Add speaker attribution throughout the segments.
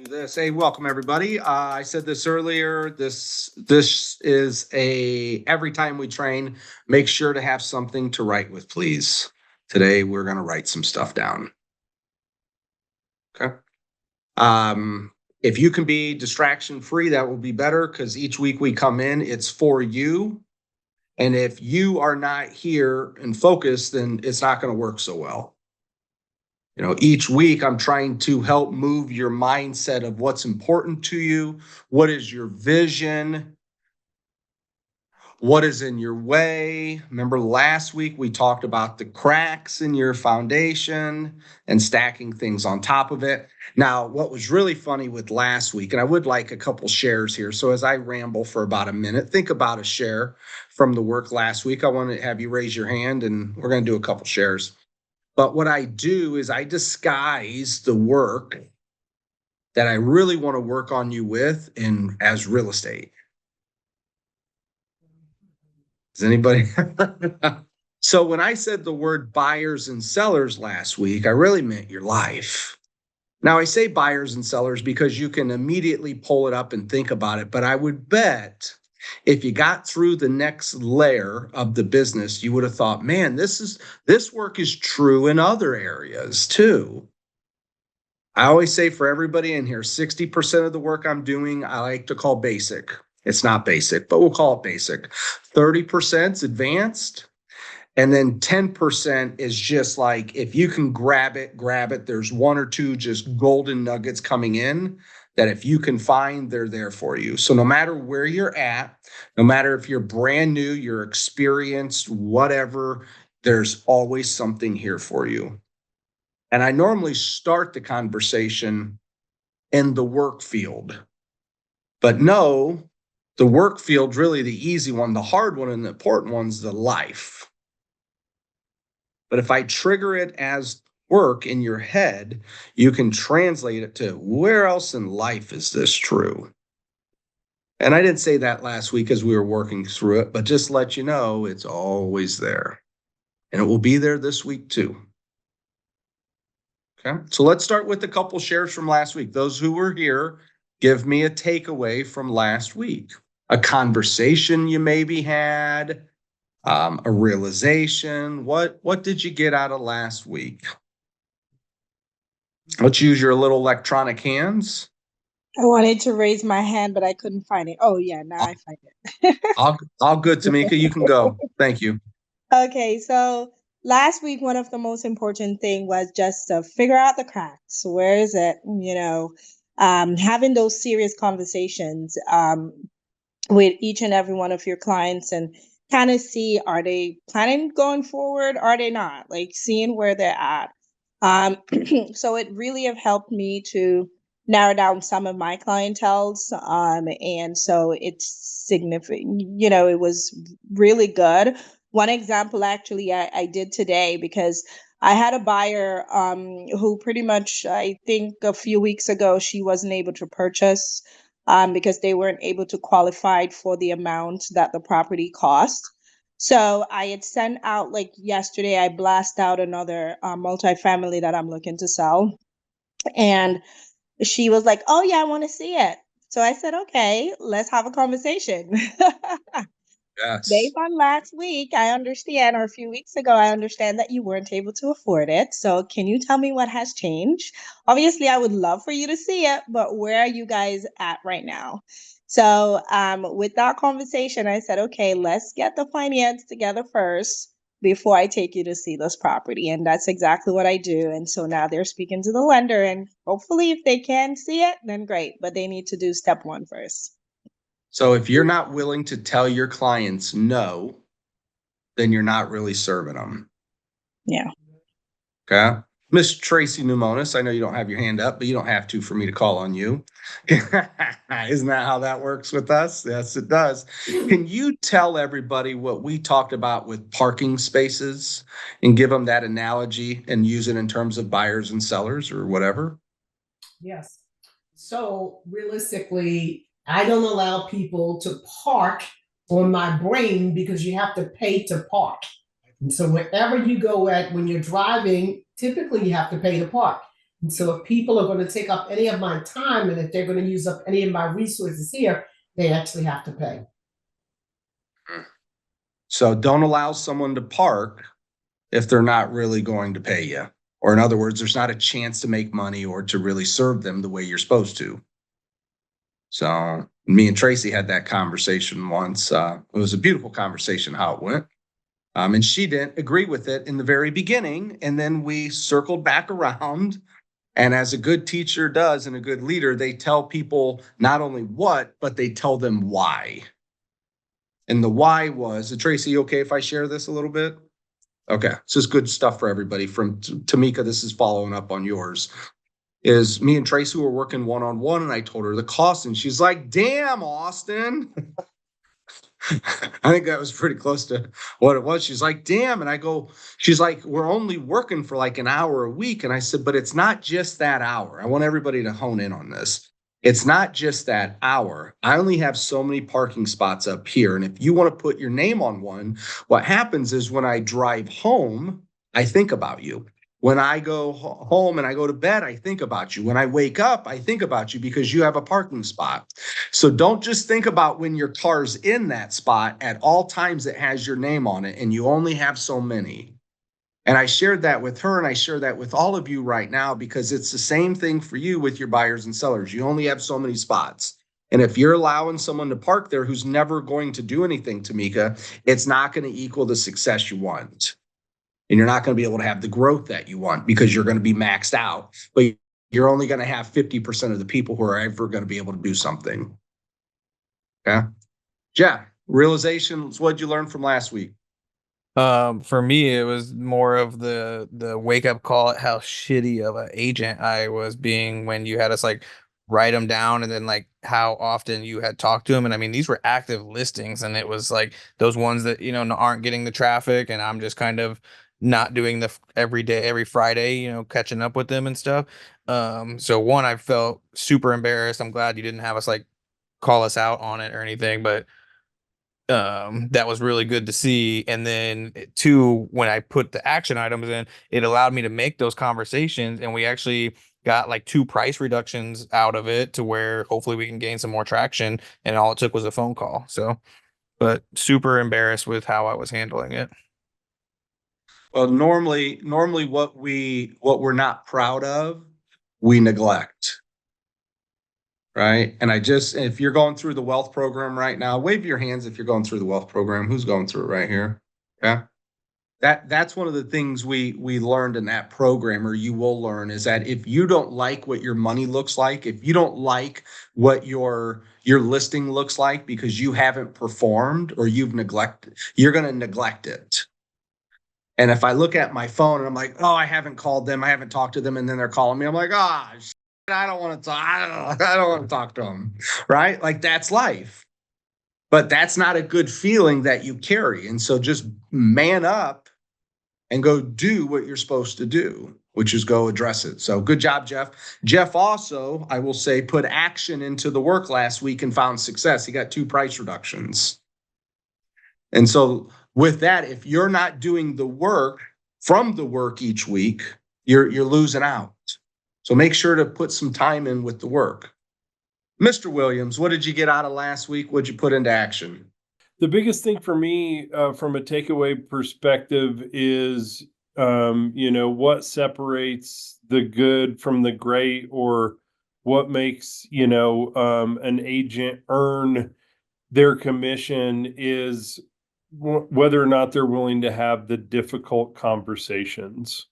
Speaker 1: This. Hey, welcome everybody. I said this earlier. This is a every time we train, make sure to have something to write with, please. Today we're going to write some stuff down. Okay. If you can be distraction free, that will be better because each week we come in, it's for you. And if you are not here and focused, then it's not going to work so well. Each week I'm trying to help move your mindset of what's important to you, what is your vision, what is in your way. Remember last week we talked about the cracks in your foundation and stacking things on top of it. Now, what was really funny with last week, and I would like a couple shares here. So as I ramble for about a minute, think about a share from the work last week. I want to have you raise your hand and we're going to do a couple shares. But what I do is I disguise the work that I really want to work on you with as real estate. Does anybody? So when I said the word buyers and sellers last week, I really meant your life. Now I say buyers and sellers because you can immediately pull it up and think about it. But I would bet if you got through the next layer of the business, you would have thought, man, this work is true in other areas too. I always say for everybody in here, 60% of the work I'm doing, I like to call basic. It's not basic, but we'll call it basic. 30% is advanced. And then 10% is just like, if you can grab it. There's one or two just golden nuggets coming in that if you can find, they're there for you. So no matter where you're at, no matter if you're brand new, you're experienced, whatever, there's always something here for you. And I normally start the conversation in the work field. But no, the work field's really the easy one. The hard one and the important one's the life. But if I trigger it as work in your head, you can translate it to where else in life is this true? And I didn't say that last week as we were working through it, but just let you know it's always there. And it will be there this week too. Okay, so let's start with a couple shares from last week. Those who were here, give me a takeaway from last week. A conversation you maybe had, a realization. What did you get out of last week? Let's use your little electronic hands.
Speaker 2: I wanted to raise my hand, but I couldn't find it. Oh, yeah, now I find it.
Speaker 1: All good, Tamika. You can go. Thank you.
Speaker 2: Okay, so last week, one of the most important thing was just to figure out the cracks. Where is it? Having those serious conversations with each and every one of your clients and kind of see, are they planning going forward? Are they not? Like seeing where they're at. So it really have helped me to narrow down some of my clientels. And so it's significant, it was really good. One example actually I did today because I had a buyer who pretty much, I think a few weeks ago, she wasn't able to purchase because they weren't able to qualify for the amount that the property cost. So I had sent out like yesterday, I blast out another multifamily that I'm looking to sell. And she was like, oh, yeah, I want to see it. So I said, okay, let's have a conversation.
Speaker 1: Yes.
Speaker 2: Based on last week, I understand, or a few weeks ago, I understand that you weren't able to afford it. So can you tell me what has changed? Obviously, I would love for you to see it, but where are you guys at right now? So with that conversation, I said, okay, let's get the finance together first before I take you to see this property. And that's exactly what I do. And so now they're speaking to the lender, and hopefully if they can see it, then great. But they need to do step one first.
Speaker 1: So if you're not willing to tell your clients no, then you're not really serving them.
Speaker 2: Yeah.
Speaker 1: Okay. Miss Tracy Pneumonis, I know you don't have your hand up, but you don't have to for me to call on you. Isn't that how that works with us? Yes, it does. Can you tell everybody what we talked about with parking spaces and give them that analogy and use it in terms of buyers and sellers or whatever?
Speaker 3: Yes. So realistically, I don't allow people to park on my brain because you have to pay to park. And so wherever you go at when you're driving, typically you have to pay to park. And so if people are going to take up any of my time and if they're going to use up any of my resources here, they actually have to pay.
Speaker 1: So don't allow someone to park if they're not really going to pay you. Or in other words, there's not a chance to make money or to really serve them the way you're supposed to. So me and Tracy had that conversation once. It was a beautiful conversation how it went. And she didn't agree with it in the very beginning. And then we circled back around. And as a good teacher does and a good leader, they tell people not only what, but they tell them why. And the why was, Tracy, you okay if I share this a little bit? Okay, this is good stuff for everybody. From Tamika, this is following up on yours. Is me and Tracy were working one-on-one, and I told her the cost, and she's like, damn, Austin. I think that was pretty close to what it was. She's like, damn. And I go, she's like, we're only working for like an hour a week. And I said, but it's not just that hour. I want everybody to hone in on this. It's not just that hour. I only have so many parking spots up here. And if you want to put your name on one, what happens is when I drive home, I think about you. When I go home and I go to bed, I think about you. When I wake up, I think about you because you have a parking spot. So don't just think about when your car's in that spot. At all times, it has your name on it, and you only have so many. And I shared that with her, and I share that with all of you right now because it's the same thing for you with your buyers and sellers. You only have so many spots. And if you're allowing someone to park there who's never going to do anything, Tamika, it's not going to equal the success you want. And you're not going to be able to have the growth that you want because you're going to be maxed out. But you're only going to have 50% of the people who are ever going to be able to do something. Yeah. Jeff, realizations, what'd you learn from last week?
Speaker 4: For me, it was more of the wake up call at how shitty of an agent I was being when you had us like write them down and then like how often you had talked to them. And I mean, these were active listings, and it was like those ones that, you know, aren't getting the traffic, and I'm just kind of not doing the every day, every Friday, you know, catching up with them and stuff. So one, I felt super embarrassed. I'm glad you didn't have us like call us out on it or anything, but that was really good to see. And then two, when I put the action items in, it allowed me to make those conversations, and we actually got like 2 price reductions out of it to where hopefully we can gain some more traction, and all it took was a phone call. So but super embarrassed with how I was handling it.
Speaker 1: Well, normally what we're not proud of, we neglect. Right. And if you're going through the wealth program right now, wave your hands if you're going through the wealth program. Who's going through it right here? Yeah. That's one of the things we learned in that program, or you will learn, is that if you don't like what your money looks like, if you don't like what your listing looks like because you haven't performed or you've neglected, you're going to neglect it. And if I look at my phone and I'm like, oh, I haven't called them, I haven't talked to them, and then they're calling me, I'm like, I don't want to talk. I don't want to talk to them. Right? Like that's life. But that's not a good feeling that you carry. And so just man up and go do what you're supposed to do, which is go address it. So good job, Jeff. Jeff also, I will say, put action into the work last week and found success. He got 2 price reductions. And so with that, if you're not doing the work from the work each week, you're losing out. So make sure to put some time in with the work. Mr. Williams, what did you get out of last week? What'd you put into action?
Speaker 5: The biggest thing for me from a takeaway perspective is, what separates the good from the great, or what makes, an agent earn their commission is whether or not they're willing to have the difficult conversations.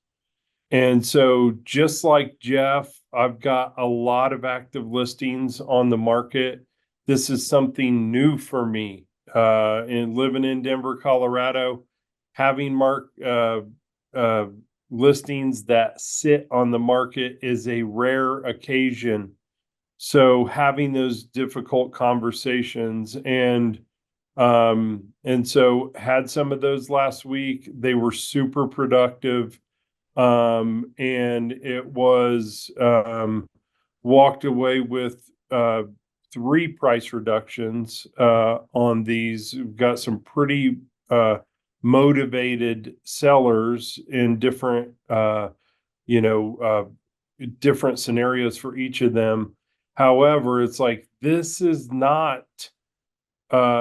Speaker 5: And so just like Jeff, I've got a lot of active listings on the market. This is something new for me. In living in Denver, Colorado, having listings that sit on the market is a rare occasion. So having those difficult conversations and so had some of those last week. They were super productive. And it was walked away with 3 price reductions on these. We've got some pretty motivated sellers in different different scenarios for each of them. However, it's like, this is not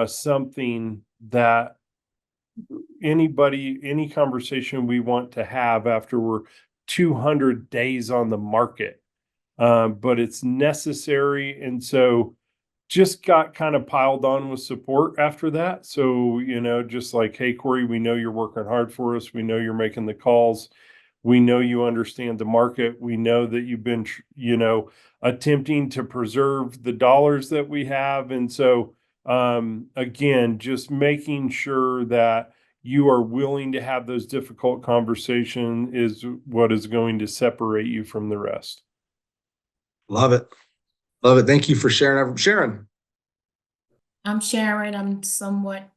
Speaker 5: something that any conversation we want to have after we're 200 days on the market. But it's necessary. And so just got kind of piled on with support after that. So, just like, hey, Corey, we know you're working hard for us. We know you're making the calls. We know you understand the market. We know that you've been, attempting to preserve the dollars that we have. And so, again, just making sure that you are willing to have those difficult conversations is what is going to separate you from the rest.
Speaker 1: Love it. Love it. Thank you for sharing. Sharon.
Speaker 6: I'm Sharon. I'm somewhat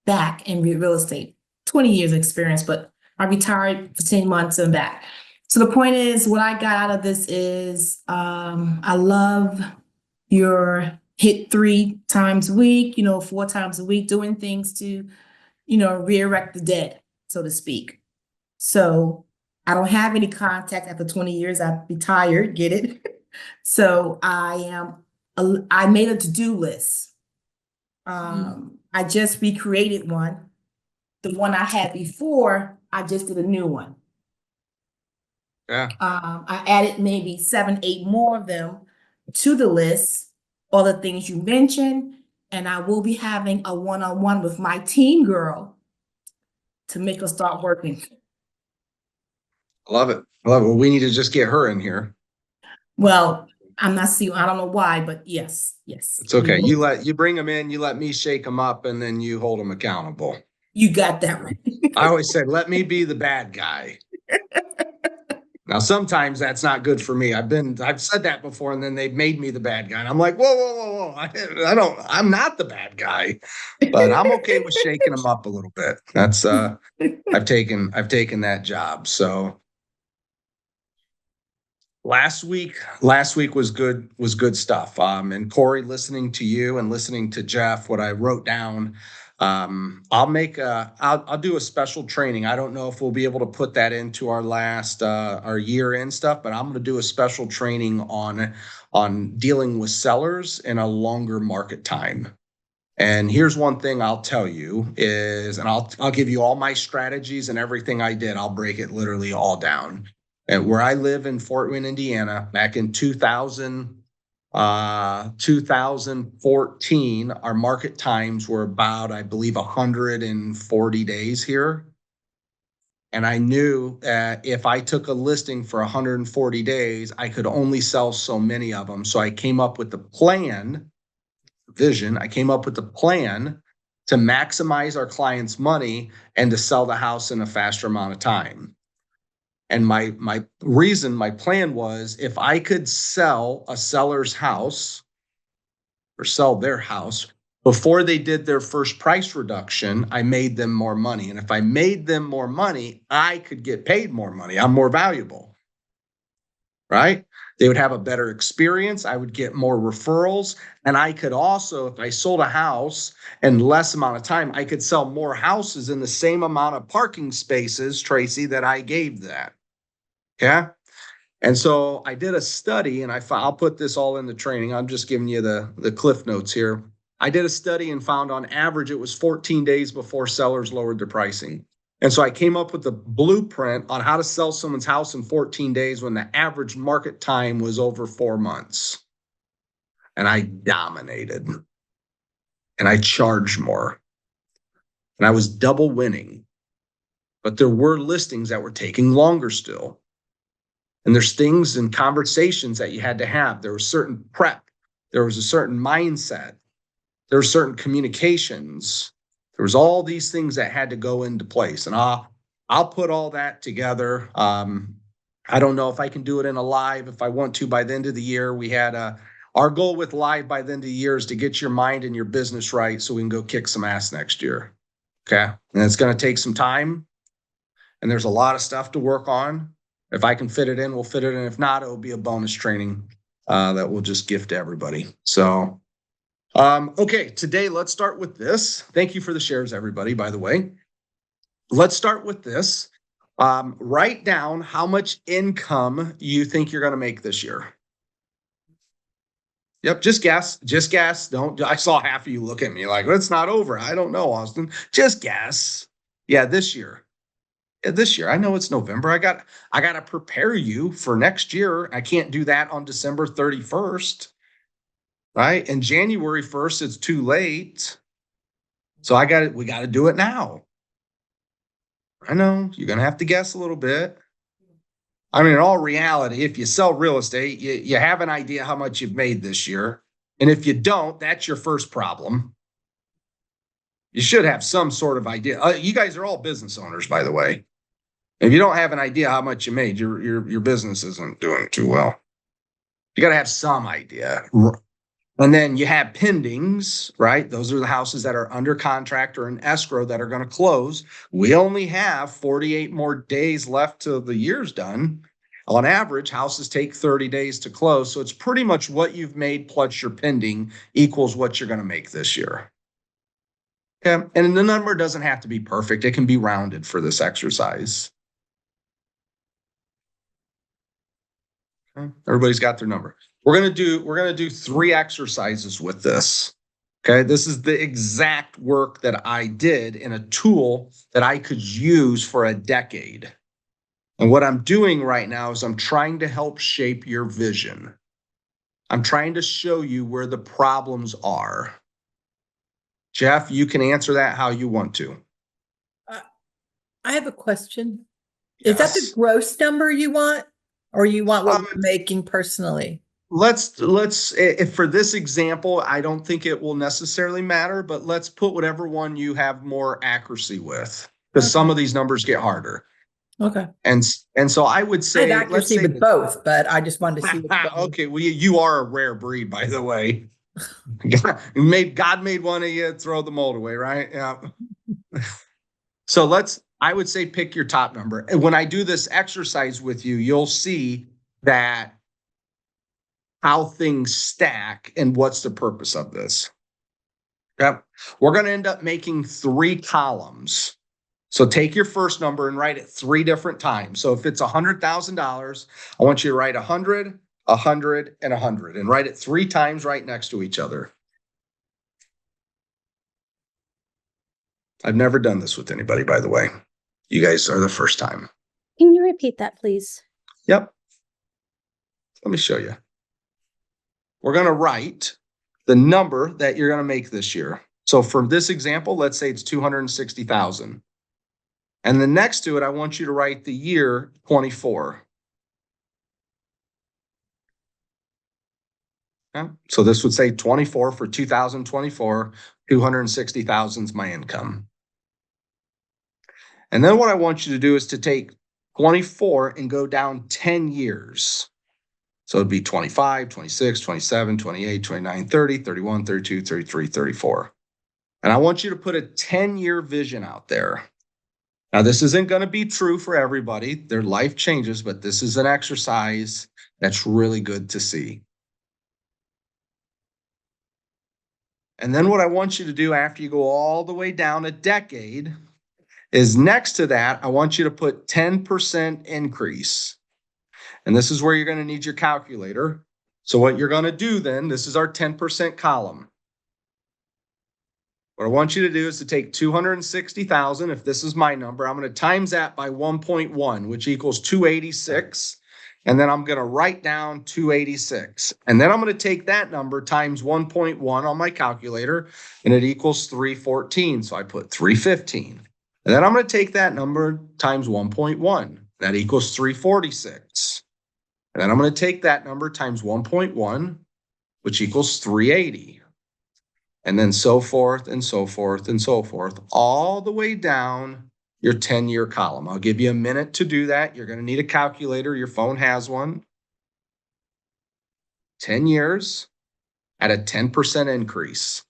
Speaker 6: back in real estate, 20 years experience, but I retired for 10 months and back. So the point is, what I got out of this is I love your hit 3 times a week, 4 times a week, doing things to, resurrect the dead, so to speak. So I don't have any contact after 20 years. I've retired, get it? So I made a to-do list. I just recreated one. The one I had before, I just did a new one.
Speaker 1: Yeah.
Speaker 6: I added maybe 7, 8 more of them to the list, all the things you mentioned, and I will be having a one-on-one with my team girl to make us start working.
Speaker 1: Love it. Love it. Well, we need to just get her in here.
Speaker 6: Well, I'm not seeing, I don't know why, but yes.
Speaker 1: It's okay. You bring them in, you let me shake them up, and then you hold them accountable.
Speaker 6: You got that right.
Speaker 1: I always said, let me be the bad guy. Now, sometimes that's not good for me. I've said that before, and then they've made me the bad guy. And I'm like, whoa. I'm not the bad guy, but I'm okay with shaking them up a little bit. That's, I've taken that job. So last week was good stuff. And Corey, listening to you and listening to Jeff, what I wrote down, I'll do a special training. I don't know if we'll be able to put that into our our year end stuff, but I'm going to do a special training on dealing with sellers in a longer market time. And here's one thing I'll tell you is, and I'll give you all my strategies and everything I did. I'll break it literally all down. And where I live in Fort Wayne, Indiana, back in 2014, our market times were about, I believe, 140 days here. And I knew that if I took a listing for 140 days, I could only sell so many of them. So I came up with the plan, I came up with the plan to maximize our clients' money and to sell the house in a faster amount of time. And my plan was, if I could sell a seller's house or sell their house before they did their first price reduction, I made them more money. And if I made them more money, I could get paid more money. I'm more valuable, right? They would have a better experience. I would get more referrals. And I could also, if I sold a house in less amount of time, I could sell more houses in the same amount of parking spaces, Tracy, that I gave that. Yeah. And so I did a study, and I'll put this all in the training. I'm just giving you the cliff notes here. I did a study and found on average it was 14 days before sellers lowered their pricing. And so I came up with the blueprint on how to sell someone's house in 14 days when the average market time was over 4 months. And I dominated. And I charged more. And I was double winning. But there were listings that were taking longer still. And there's things and conversations that you had to have. There was certain prep. There was a certain mindset. There were certain communications. There was all these things that had to go into place. And I'll put all that together. I don't know if I can do it in a live. If I want to, by the end of the year, we had our goal with live by the end of the year is to get your mind and your business right so we can go kick some ass next year. Okay. And it's going to take some time. And there's a lot of stuff to work on. If I can fit it in, we'll fit it in. If not, it'll be a bonus training that we'll just gift to everybody. So, okay, today let's start with this. Thank you for the shares, everybody, by the way. Let's start with this. Write down how much income you think you're going to make this year. Yep, just guess. Just guess. Don't. I saw half of you look at me like, it's not over. I don't know, Austin. Just guess. Yeah, this year. Yeah, this year. I know it's November. I got to prepare you for next year. I can't do that on December 31st. Right? And January 1st, it's too late. So we got to do it now. I know you're going to have to guess a little bit. I mean, in all reality, if you sell real estate, you have an idea how much you've made this year. And if you don't, that's your first problem. You should have some sort of idea. You guys are all business owners, by the way. If you don't have an idea how much you made, your business isn't doing too well. You got to have some idea. And then you have pendings, right? Those are the houses that are under contract or in escrow that are going to close. We only have 48 more days left till the year's done. On average, houses take 30 days to close. So it's pretty much what you've made plus your pending equals what you're going to make this year. Okay. And the number doesn't have to be perfect. It can be rounded for this exercise. Okay. Everybody's got their number. We're gonna do 3 exercises with this. Okay, this is the exact work that I did in a tool that I could use for a decade. And what I'm doing right now is I'm trying to help shape your vision. I'm trying to show you where the problems are. Jeff, you can answer that how you want to.
Speaker 7: I have a question.
Speaker 1: Yes.
Speaker 7: Is that the gross number you want, or you want what we're making personally?
Speaker 1: Let's if for this example, I don't think it will necessarily matter, but let's put whatever one you have more accuracy with, because some of these numbers get harder.
Speaker 7: Okay.
Speaker 1: And so I would
Speaker 7: I
Speaker 1: say,
Speaker 7: have accuracy with both, but I just wanted to see.
Speaker 1: Okay, well, you are a rare breed, by the way. God made one of you, throw the mold away, right? Yeah. So I would say pick your top number. And when I do this exercise with you, you'll see that how things stack and what's the purpose of this. Yep. We're going to end up making 3 columns. So take your first number and write it 3 different times. So if it's $100,000, I want you to write 100, 100, and 100 and write it 3 times right next to each other. I've never done this with anybody, by the way. You guys are the first time.
Speaker 8: Can you repeat that, please?
Speaker 1: Yep. Let me show you. We're going to write the number that you're going to make this year. So for this example, let's say it's 260,000. And then next to it, I want you to write the year 24. Okay. So this would say 24 for 2024, 260,000 is my income. And then what I want you to do is to take 24 and go down 10 years. So it'd be 25, 26, 27, 28, 29, 30, 31, 32, 33, 34. And I want you to put a 10-year vision out there. Now, this isn't going to be true for everybody. Their life changes, but this is an exercise that's really good to see. And then what I want you to do after you go all the way down a decade is next to that, I want you to put 10% increase. And this is where you're going to need your calculator. So what you're going to do then, this is our 10% column. What I want you to do is to take 260,000. If this is my number, I'm going to times that by 1.1, which equals 286. And then I'm going to write down 286. And then I'm going to take that number times 1.1 on my calculator, and it equals 314. So I put 315. And then I'm going to take that number times 1.1. That equals 346. And then I'm going to take that number times 1.1, which equals 380. And then so forth and so forth and so forth, all the way down your 10-year column. I'll give you a minute to do that. You're going to need a calculator. Your phone has one. 10 years at a 10% increase.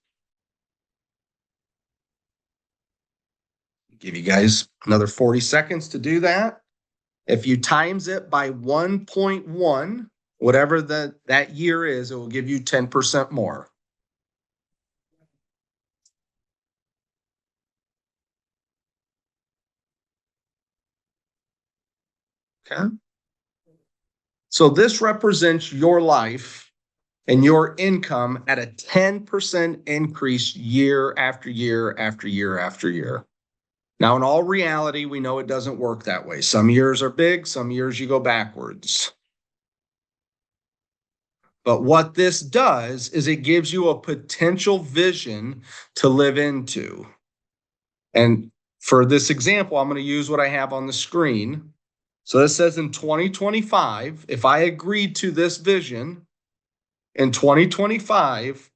Speaker 1: Give you guys another 40 seconds to do that. If you times it by 1.1, whatever that year is, it will give you 10% more. Okay. So this represents your life and your income at a 10% increase year after year after year after year. Now, in all reality, we know it doesn't work that way. Some years are big, some years you go backwards. But what this does is it gives you a potential vision to live into. And for this example, I'm going to use what I have on the screen. So this says in 2025, if I agreed to this vision, in 2025,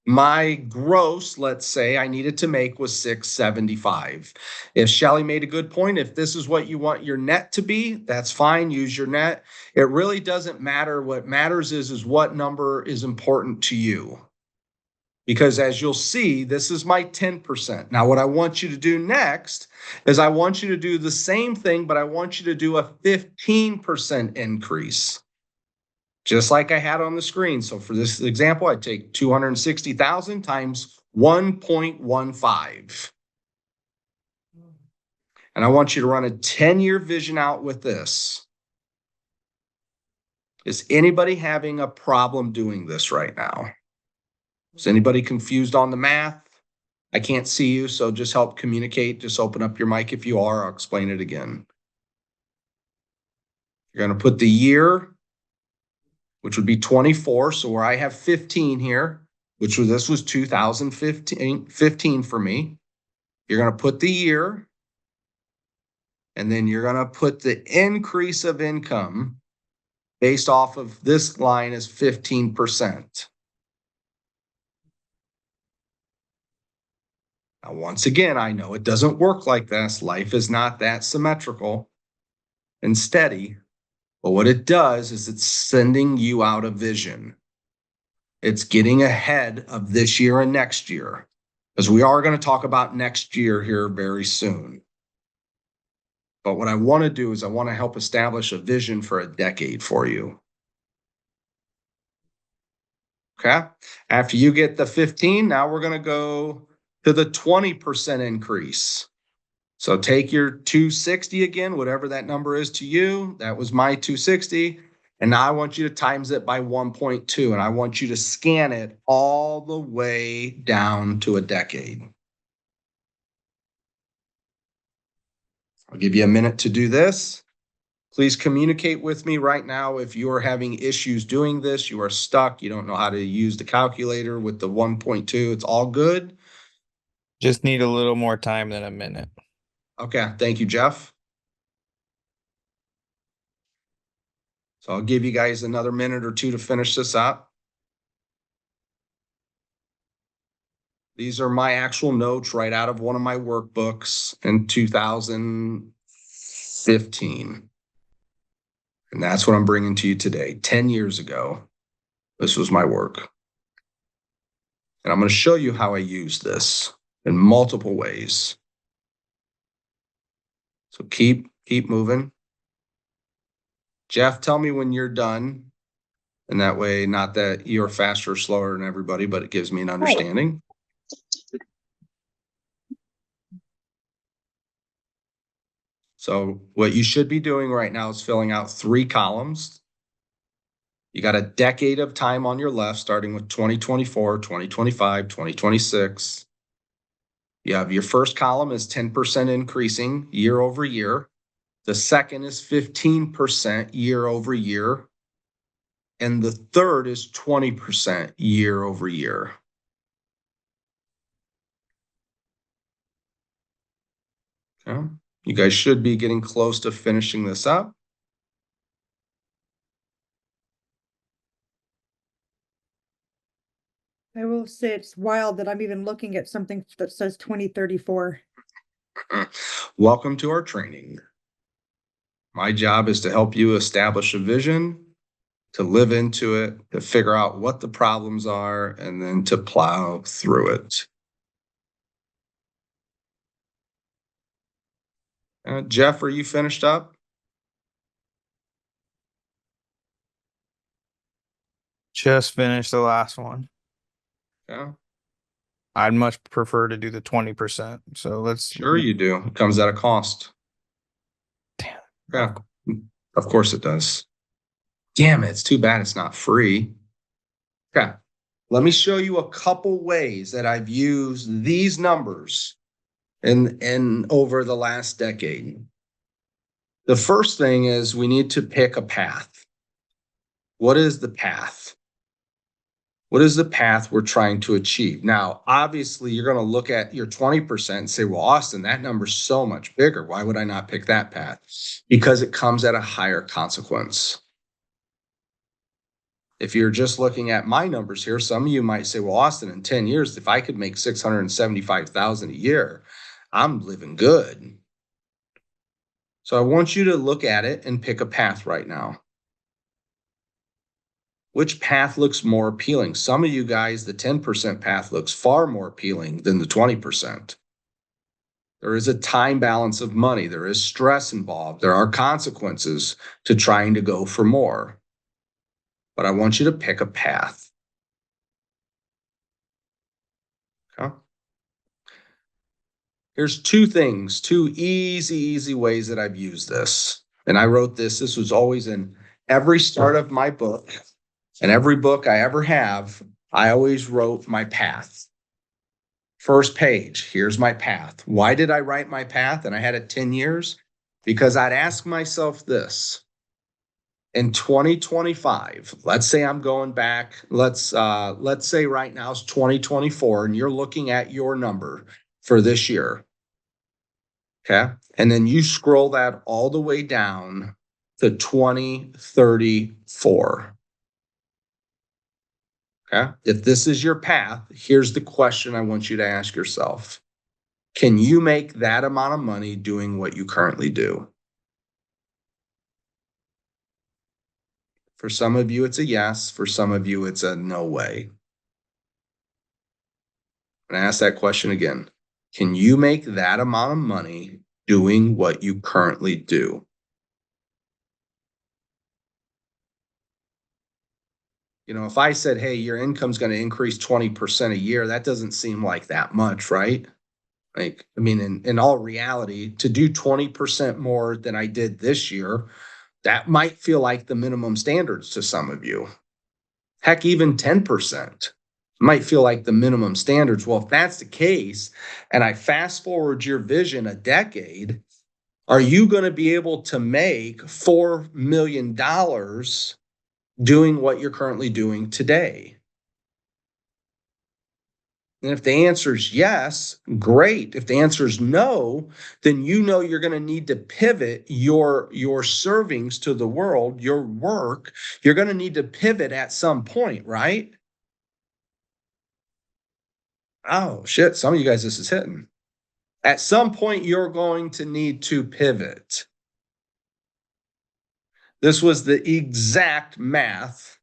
Speaker 1: my gross, let's say I needed to make was 675. If Shelly made a good point, if this is what you want your net to be, that's fine. Use your net. It really doesn't matter. What matters is what number is important to you. Because as you'll see, this is my 10%. Now, what I want you to do next is I want you to do the same thing, but I want you to do a 15% increase. Just like I had on the screen. So for this example, I take 260,000 times 1.15. And I want you to run a 10-year vision out with this. Is anybody having a problem doing this right now? Is anybody confused on the math? I can't see you, so just help communicate. Just open up your mic if you are. I'll explain it again. You're going to put the year, which would be 24. So where I have 15 here, this was 2015 for me. You're going to put the year, and then you're going to put the increase of income based off of this line is 15%. Now, once again, I know it doesn't work like this. Life is not that symmetrical and steady. But what it does is it's sending you out a vision. It's getting ahead of this year and next year, because we are going to talk about next year here very soon. But what I want to do is I want to help establish a vision for a decade for you. Okay. After you get the 15, now we're going to go to the 20% increase. So take your 260 again, whatever that number is to you. That was my 260. And now I want you to times it by 1.2. And I want you to scan it all the way down to a decade. I'll give you a minute to do this. Please communicate with me right now if you are having issues doing this. You are stuck. You don't know how to use the calculator with the 1.2. It's all good.
Speaker 4: Just need a little more time than a minute.
Speaker 1: Okay, thank you, Jeff. So I'll give you guys another minute or two to finish this up. These are my actual notes right out of one of my workbooks in 2015. And that's what I'm bringing to you today. 10 years ago, this was my work. And I'm going to show you how I use this in multiple ways. So keep moving. Jeff, tell me when you're done. And that way, not that you're faster or slower than everybody, but it gives me an understanding. Right. So what you should be doing right now is filling out 3 columns. You got a decade of time on your left, starting with 2024, 2025, 2026. You have your first column is 10% increasing year over year. The second is 15% year over year. And the third is 20% year over year. Okay. You guys should be getting close to finishing this up.
Speaker 9: I will say it's wild that I'm even looking at something that says 2034.
Speaker 1: Welcome to our training. My job is to help you establish a vision, to live into it, to figure out what the problems are, and then to plow through it. Jeff, are you finished up?
Speaker 4: Just finished the last one.
Speaker 1: Yeah.
Speaker 4: I'd much prefer to do the 20%. So let's.
Speaker 1: Sure you do. It comes at a cost.
Speaker 4: Damn.
Speaker 1: Yeah. Of course it does. Damn it, it's too bad it's not free. Okay. Let me show you a couple ways that I've used these numbers in over the last decade. The first thing is we need to pick a path. What is the path? What is the path we're trying to achieve? Now, obviously, you're going to look at your 20% and say, well, Austin, that number's so much bigger. Why would I not pick that path? Because it comes at a higher consequence. If you're just looking at my numbers here, some of you might say, well, Austin, in 10 years, if I could make $675,000 a year, I'm living good. So I want you to look at it and pick a path right now. Which path looks more appealing? Some of you guys, the 10% path looks far more appealing than the 20%. There is a time balance of money. There is stress involved. There are consequences to trying to go for more. But I want you to pick a path. Okay. Here's two easy ways that I've used this. And I wrote this. This was always in every start of my book. And every book I ever have, I always wrote my path. First page, here's my path. Why did I write my path? And I had it 10 years? Because I'd ask myself this. In 2025, let's say I'm going back, let's say right now it's 2024 and you're looking at your number for this year. Okay. And then you scroll that all the way down to 2034. Okay. If this is your path, here's the question I want you to ask yourself. Can you make that amount of money doing what you currently do? For some of you, it's a yes. For some of you, it's a no way. And I ask that question again. Can you make that amount of money doing what you currently do? You know, if I said, hey, your income's going to increase 20% a year, that doesn't seem like that much, right? Like, I mean, in all reality, to do 20% more than I did this year, that might feel like the minimum standards to some of you. Heck, even 10% might feel like the minimum standards. Well, if that's the case, and I fast forward your vision a decade, are you going to be able to make $4 million doing what you're currently doing today? And if the answer is yes, great. If the answer is no, then you know you're going to need to pivot your servings to the world, your work. You're going to need to pivot at some point, right? Oh, shit. Some of you guys, this is hitting. At some point, you're going to need to pivot. This was the exact math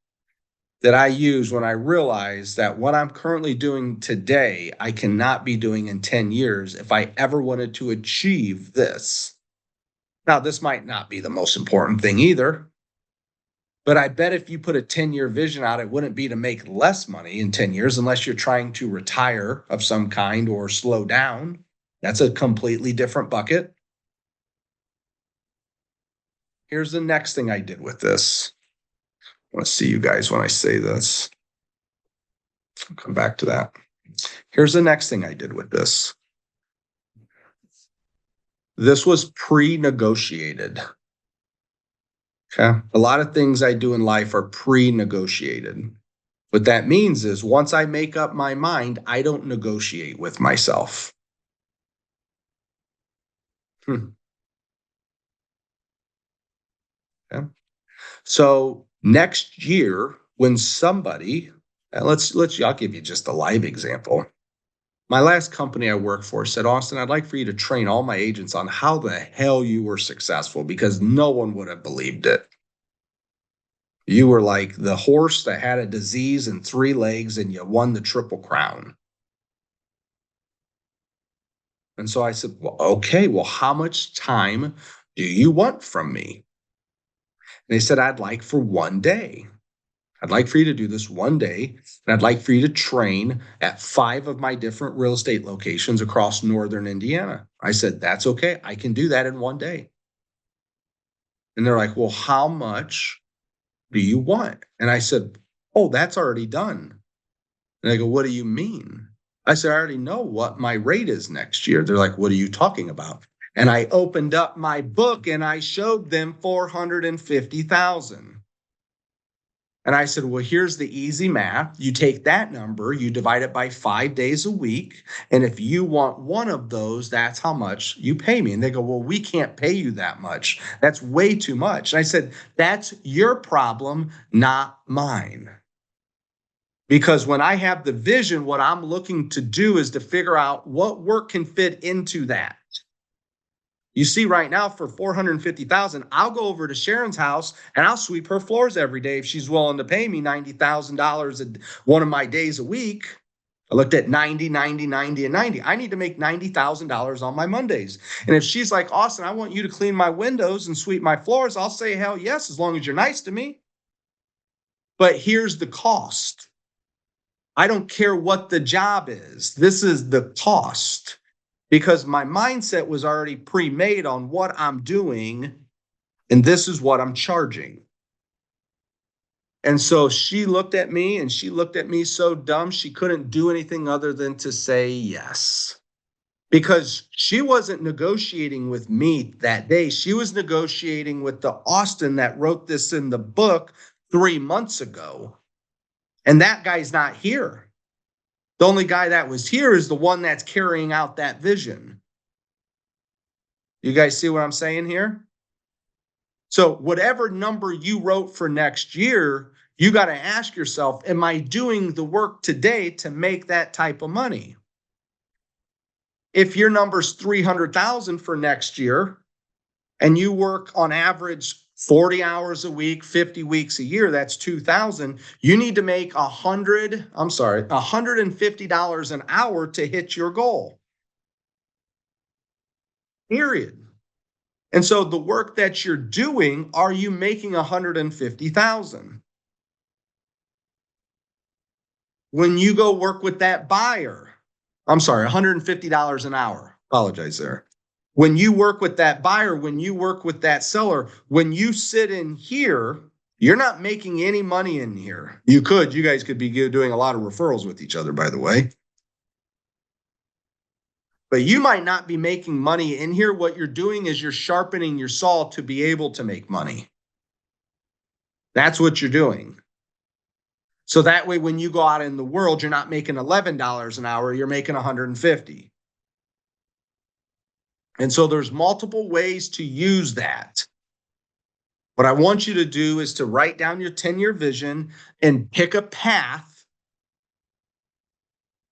Speaker 1: that I use when I realized that what I'm currently doing today, I cannot be doing in 10 years if I ever wanted to achieve this. Now, this might not be the most important thing either, but I bet if you put a 10-year vision out, it wouldn't be to make less money in 10 years unless you're trying to retire of some kind or slow down. That's a completely different bucket. Here's the next thing I did with this. I want to see you guys when I say this. I'll come back to that. Here's the next thing I did with this. This was pre-negotiated. Okay. A lot of things I do in life are pre-negotiated. What that means is once I make up my mind, I don't negotiate with myself. Okay. So next year, when somebody, I'll give you just a live example. My last company I worked for said, Austin, I'd like for you to train all my agents on how the hell you were successful because no one would have believed it. You were like the horse that had a disease and 3 legs and you won the Triple Crown. And so I said, well, okay, well, how much time do you want from me? And they said, I'd like for 1 day. I'd like for you to do this 1 day, and I'd like for you to train at 5 of my different real estate locations across northern Indiana. I said, that's okay. I can do that in 1 day. And they're like, well, how much do you want? And I said, oh, that's already done. And they go, what do you mean? I said, I already know what my rate is next year. They're like, what are you talking about? And I opened up my book and I showed them 450,000. And I said, well, here's the easy math. You take that number, you divide it by 5 days a week. And if you want one of those, that's how much you pay me. And they go, well, we can't pay you that much. That's way too much. And I said, that's your problem, not mine. Because when I have the vision, what I'm looking to do is to figure out what work can fit into that. You see, right now for 450,000, I'll go over to Sharon's house and I'll sweep her floors every day if she's willing to pay me $90,000 one of my days a week. I looked at 90, 90, 90, and 90. I need to make $90,000 on my Mondays. And if she's like, Austin, I want you to clean my windows and sweep my floors, I'll say, hell yes, as long as you're nice to me. But here's the cost. I don't care what the job is. This is the cost. Because my mindset was already pre-made on what I'm doing, and this is what I'm charging. And so she looked at me, and she looked at me so dumb, she couldn't do anything other than to say yes. Because she wasn't negotiating with me that day. She was negotiating with the Austin that wrote this in the book 3 months ago. And that guy's not here. The only guy that was here is the one that's carrying out that vision. You guys see what I'm saying here? So whatever number you wrote for next year, you got to ask yourself, am I doing the work today to make that type of money? If your number's 300,000 for next year and you work on average 40 hours a week, 50 weeks a year, that's 2,000. You need to make $150 an hour to hit your goal. Period. And so the work that you're doing, are you making 150,000? When you go work with that buyer, $150 an hour. Apologize there. When you work with that buyer, when you work with that seller, when you sit in here, you're not making any money in here. You guys could be doing a lot of referrals with each other, by the way. But you might not be making money in here. What you're doing is you're sharpening your saw to be able to make money. That's what you're doing. So that way, when you go out in the world, you're not making $11 an hour, you're making 150. And so there's multiple ways to use that. What I want you to do is to write down your 10-year vision and pick a path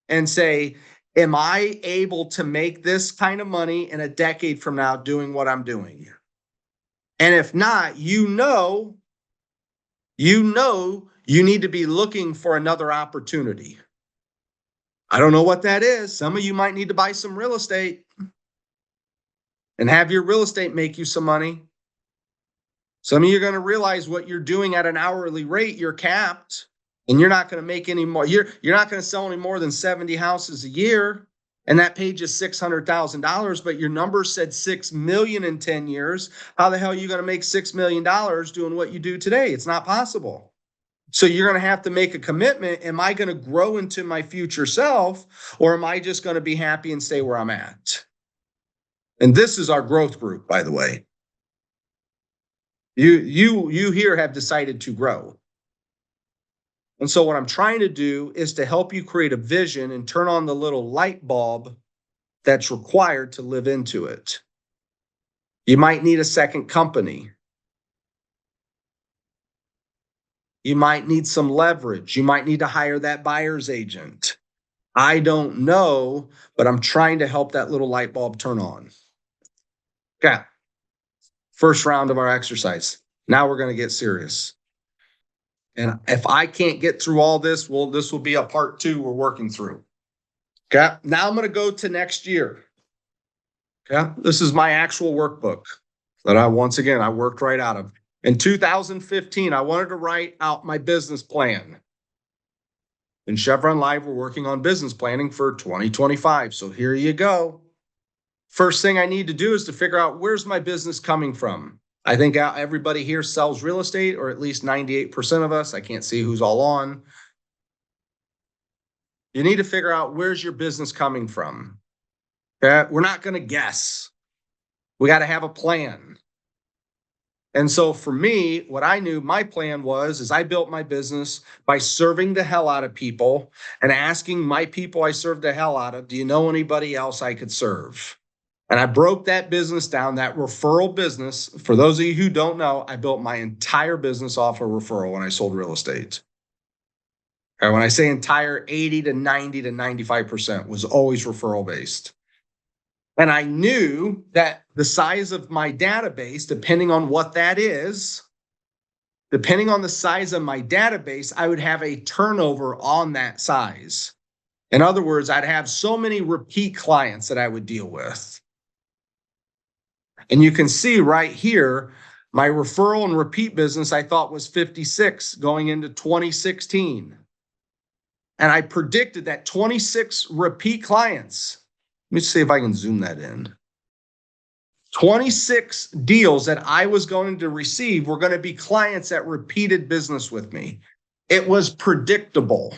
Speaker 1: and say, am I able to make this kind of money in a decade from now doing what I'm doing? And if not, you need to be looking for another opportunity. I don't know what that is. Some of you might need to buy some real estate and have your real estate make you some money. Some of you are going to realize what you're doing at an hourly rate, you're capped, and you're not going to make any more. You're not going to sell any more than 70 houses a year, and that paid you $600,000, but your number said 6 million in 10 years. How the hell are you going to make $6 million doing what you do today? It's not possible. So you're going to have to make a commitment. Am I going to grow into my future self, or am I just going to be happy and stay where I'm at? And this is our growth group, by the way. You here have decided to grow. And so what I'm trying to do is to help you create a vision and turn on the little light bulb that's required to live into it. You might need a second company. You might need some leverage. You might need to hire that buyer's agent. I don't know, but I'm trying to help that little light bulb turn on. Okay. First round of our exercise. Now we're going to get serious. And if I can't get through all this, this will be a part 2 we're working through. Okay. Now I'm going to go to next year. Okay. This is my actual workbook that I worked right out of. In 2015, I wanted to write out my business plan. In Cheviron Live, we're working on business planning for 2025. So here you go. First thing I need to do is to figure out, where's my business coming from? I think everybody here sells real estate, or at least 98% of us. I can't see who's all on. You need to figure out where's your business coming from. Okay? We're not going to guess. We got to have a plan. And so for me, what I knew my plan was, is I built my business by serving the hell out of people and asking my people I served the hell out of, do you know anybody else I could serve? And I broke that business down, that referral business. For those of you who don't know, I built my entire business off of referral when I sold real estate. And when I say entire, 80 to 90 to 95% was always referral based. And I knew that the size of my database, depending on what that is, depending on the size of my database, I would have a turnover on that size. In other words, I'd have so many repeat clients that I would deal with. And you can see right here, my referral and repeat business I thought was 56 going into 2016. And I predicted that 26 repeat clients. Let me see if I can zoom that in. 26 deals that I was going to receive were going to be clients that repeated business with me. It was predictable.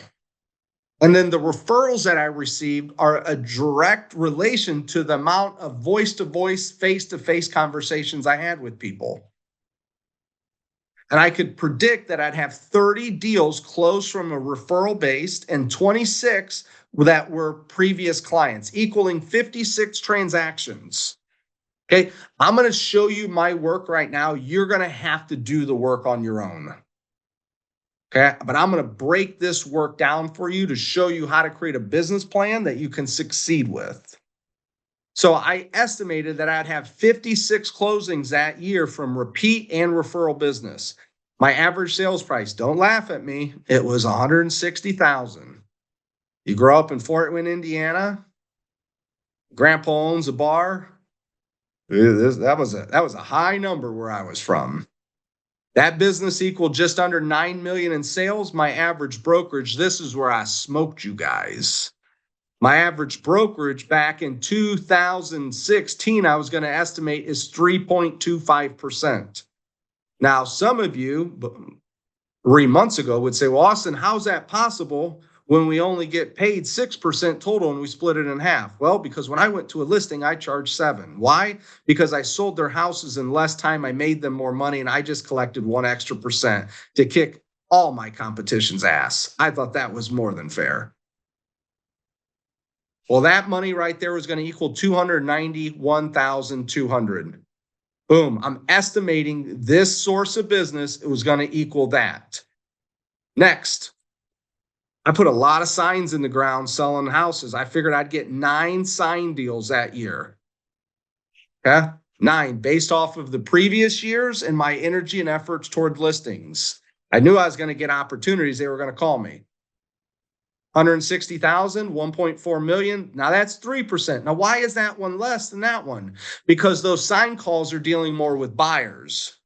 Speaker 1: And then the referrals that I received are a direct relation to the amount of voice-to-voice, face-to-face conversations I had with people. And I could predict that I'd have 30 deals closed from a referral based and 26 that were previous clients, equaling 56 transactions. Okay, I'm going to show you my work right now. You're going to have to do the work on your own. Okay, but I'm going to break this work down for you to show you how to create a business plan that you can succeed with. So I estimated that I'd have 56 closings that year from repeat and referral business. My average sales price, don't laugh at me, it was $160,000. You grow up in Fort Wayne, Indiana, grandpa owns a bar. That was a high number where I was from. That business equaled just under 9 million in sales. My average brokerage, this is where I smoked you guys. My average brokerage back in 2016, I was going to estimate is 3.25%. Now, some of you 3 months ago would say, well, Austin, how's that possible when we only get paid 6% total and we split it in half? Well, because when I went to a listing, I charged 7%. Why? Because I sold their houses in less time. I made them more money and I just collected 1 extra percent to kick all my competition's ass. I thought that was more than fair. Well, that money right there was going to equal $291,200. Boom. I'm estimating this source of business, it was going to equal that. Next, I put a lot of signs in the ground selling houses. I figured I'd get 9 sign deals that year. Okay? 9 based off of the previous years and my energy and efforts toward listings. I knew I was going to get opportunities. They were going to call me. 160,000, 1.4 million. Now that's 3%. Now, why is that one less than that one? Because those sign calls are dealing more with buyers.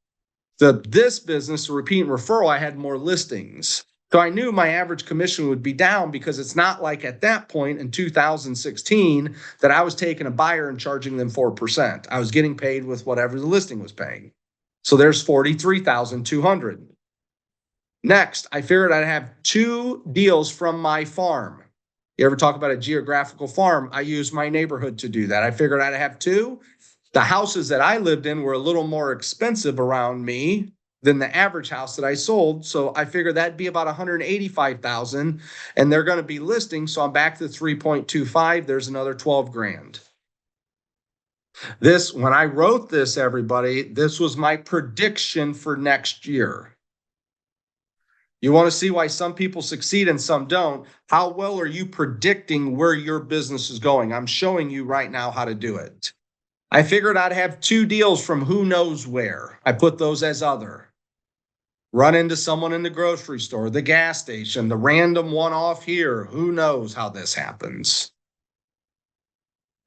Speaker 1: This business, repeat and referral, I had more listings. So I knew my average commission would be down because it's not like at that point in 2016 that I was taking a buyer and charging them 4%. I was getting paid with whatever the listing was paying. So there's 43,200. Next, I figured I'd have 2 deals from my farm. You ever talk about a geographical farm? I use my neighborhood to do that. I figured I'd have 2. The houses that I lived in were a little more expensive around me than the average house that I sold. So I figured that'd be about $185,000 and they're going to be listing. So I'm back to 3.25. There's another 12 grand. This, when I wrote this, everybody, this was my prediction for next year. You want to see why some people succeed and some don't? How well are you predicting where your business is going? I'm showing you right now how to do it. I figured I'd have 2 deals from who knows where. I put those as other. Run into someone in the grocery store, the gas station, the random one off here. Who knows how this happens?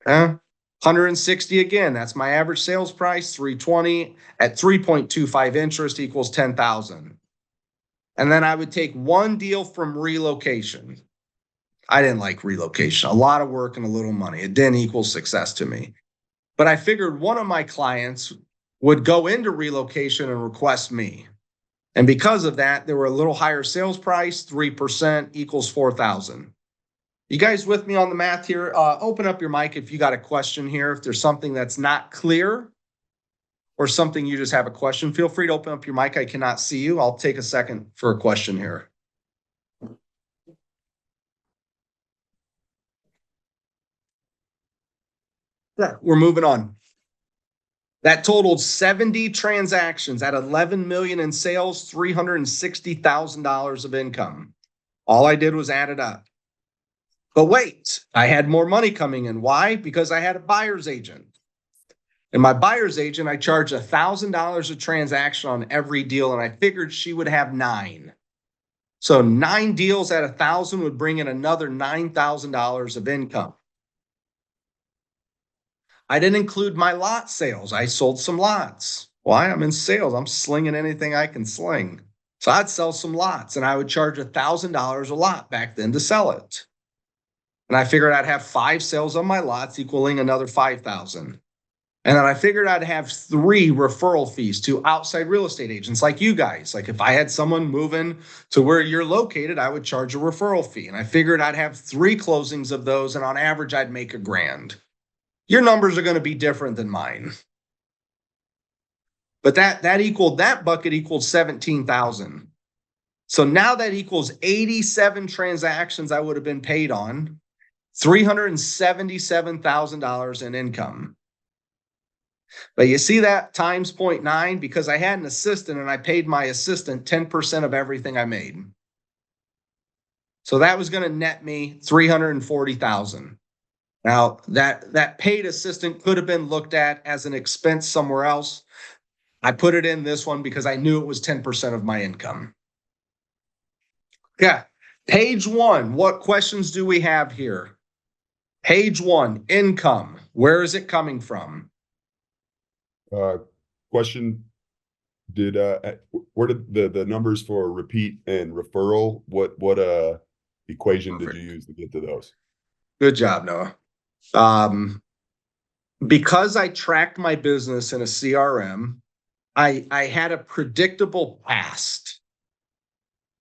Speaker 1: 160 again. That's my average sales price, 320 at 3.25 interest equals 10,000. And then I would take 1 deal from relocation. I didn't like relocation. A lot of work and a little money. It didn't equal success to me. But I figured one of my clients would go into relocation and request me. And because of that, there were a little higher sales price, 3% equals 4,000. You guys with me on the math here? Open up your mic if you got a question here. If there's something that's not clear or something you just have a question, feel free to open up your mic. I cannot see you. I'll take a second for a question here. Yeah, we're moving on. That totaled 70 transactions at 11 million in sales, $360,000 of income. All I did was add it up. But wait, I had more money coming in. Why? Because I had a buyer's agent. And my buyer's agent, I charged $1,000 a transaction on every deal, and I figured she would have 9. So 9 deals at 1,000 would bring in another $9,000 of income. I didn't include my lot sales. I sold some lots. Why? I'm in sales. I'm slinging anything I can sling. So I'd sell some lots, and I would charge $1,000 a lot back then to sell it. And I figured I'd have 5 sales on my lots equaling another 5,000. And then I figured I'd have 3 referral fees to outside real estate agents like you guys. Like if I had someone moving to where you're located, I would charge a referral fee. And I figured I'd have 3 closings of those, and on average, I'd make $1,000. Your numbers are going to be different than mine. But that bucket equaled 17,000. So now that equals 87 transactions I would have been paid on, $377,000 in income. But you see that times 0.9 because I had an assistant and I paid my assistant 10% of everything I made. So that was going to net me $340,000. Now, that paid assistant could have been looked at as an expense somewhere else. I put it in this one because I knew it was 10% of my income. Yeah. Page 1, what questions do we have here? Page 1, income. Where is it coming from?
Speaker 10: Question, where did the numbers for repeat and referral, what equation did you use to get to those?
Speaker 1: Good job, Noah. Because I tracked my business in a CRM, I had a predictable past.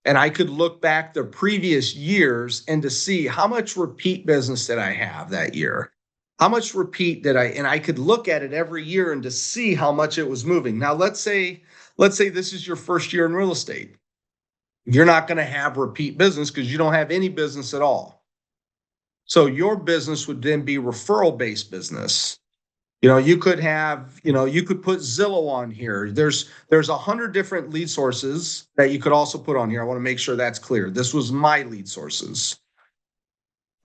Speaker 1: And I could look back the previous years and to see how much repeat business did I have that year? How much repeat did and I could look at it every year and to see how much it was moving. Now, let's say this is your first year in real estate. You're not going to have repeat business because you don't have any business at all. So your business would then be referral-based business. You could have, you could put Zillow on here. There's 100 different lead sources that you could also put on here. I want to make sure that's clear. This was my lead sources.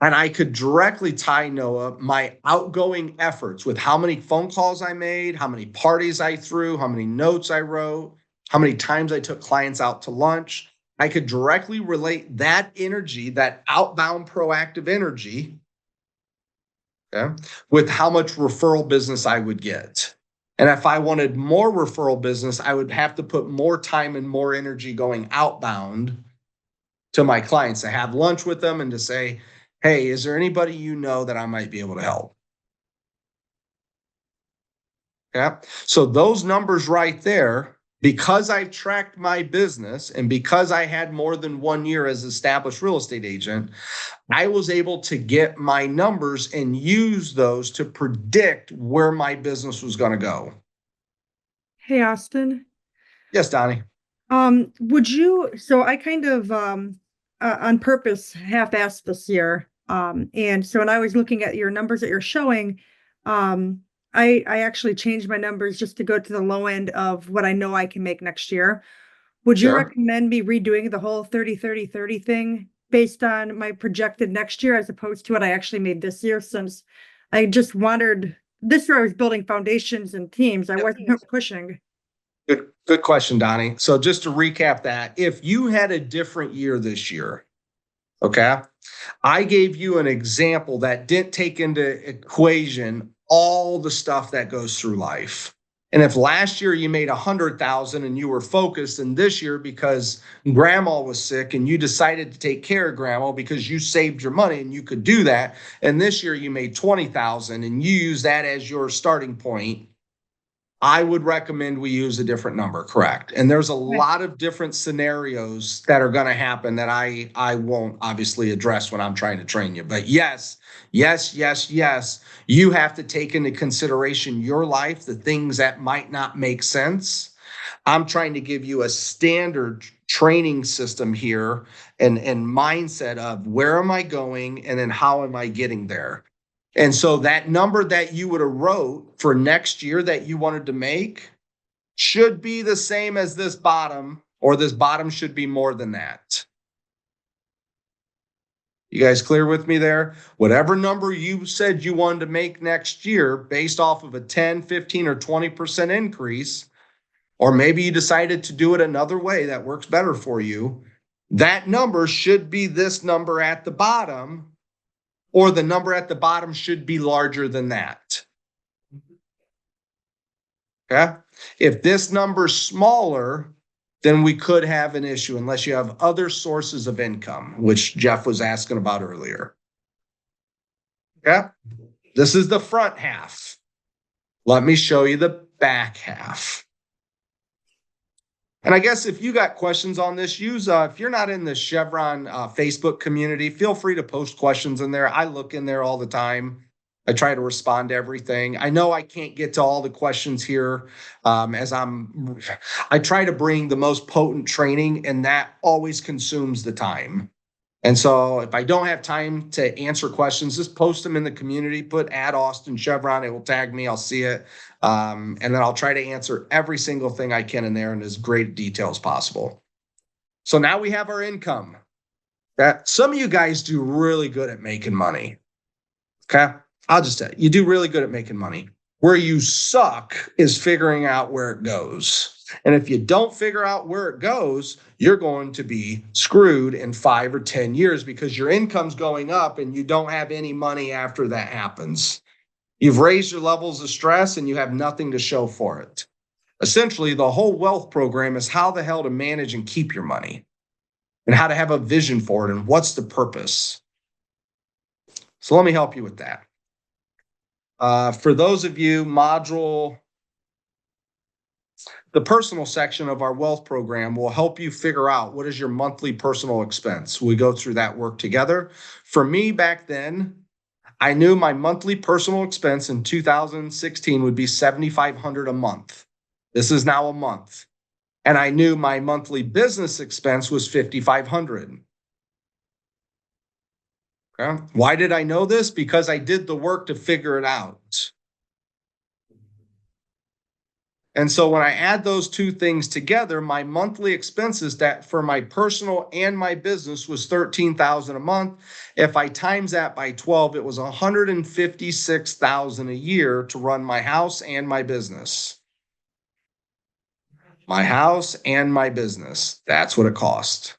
Speaker 1: And I could directly tie, Noah, my outgoing efforts with how many phone calls I made, how many parties I threw, how many notes I wrote, how many times I took clients out to lunch. I could directly relate that energy, that outbound proactive energy, with how much referral business I would get. And if I wanted more referral business, I would have to put more time and more energy going outbound to my clients to have lunch with them and to say, hey, is there anybody you know that I might be able to help? Yeah. So those numbers right there, because I've tracked my business and because I had more than 1 year as an established real estate agent, I was able to get my numbers and use those to predict where my business was going to go.
Speaker 9: Hey, Austin.
Speaker 1: Yes, Donnie.
Speaker 9: So I kind of, on purpose half-assed this year. And so when I was looking at your numbers that you're showing, I actually changed my numbers just to go to the low end of what I know I can make next year. Would you recommend me redoing the whole 30-30-30 thing based on my projected next year as opposed to what I actually made this year? Since I just wanted this year, I was building foundations and teams. I wasn't pushing.
Speaker 1: Good question, Donnie. So just to recap that, if you had a different year this year, okay, I gave you an example that didn't take into equation all the stuff that goes through life. And if last year you made 100,000 and you were focused, and this year because grandma was sick and you decided to take care of grandma because you saved your money and you could do that, and this year you made 20,000 and you use that as your starting point, I would recommend we use a different number, correct? And there's a lot of different scenarios that are going to happen that I won't obviously address when I'm trying to train you. But yes, you have to take into consideration your life, the things that might not make sense. I'm trying to give you a standard training system here and mindset of where am I going and then how am I getting there? And so that number that you would have wrote for next year that you wanted to make should be the same as this bottom, or this bottom should be more than that. You guys clear with me there? Whatever number you said you wanted to make next year based off of a 10, 15, or 20% increase, or maybe you decided to do it another way that works better for you, that number should be this number at the bottom, or the number at the bottom should be larger than that. Okay? If this number's smaller, then we could have an issue unless you have other sources of income, which Jeff was asking about earlier. Okay? This is the front half. Let me show you the back half. And I guess if you got questions on this, if you're not in the Cheviron Facebook community, feel free to post questions in there. I look in there all the time. I try to respond to everything. I know I can't get to all the questions here I try to bring the most potent training, and that always consumes the time. And so if I don't have time to answer questions, just post them in the community, put @Austin Cheviron, it will tag me, I'll see it. And then I'll try to answer every single thing I can in there in as great detail as possible. So now we have our income. Some of you guys do really good at making money. Okay? I'll just tell you, you do really good at making money. Where you suck is figuring out where it goes. And if you don't figure out where it goes, you're going to be screwed in 5 or 10 years because your income's going up and you don't have any money after that happens. You've raised your levels of stress and you have nothing to show for it. Essentially, the whole wealth program is how the hell to manage and keep your money and how to have a vision for it and what's the purpose. So let me help you with that. For those of you, the personal section of our wealth program will help you figure out what is your monthly personal expense. We go through that work together. For me back then, I knew my monthly personal expense in 2016 would be $7,500 a month. This is now a month. And I knew my monthly business expense was $5,500. Okay. Why did I know this? Because I did the work to figure it out. And so when I add those two things together, my monthly expenses that for my personal and my business was $13,000 a month. If I times that by 12, it was $156,000 a year to run my house and my business. My house and my business. That's what it cost.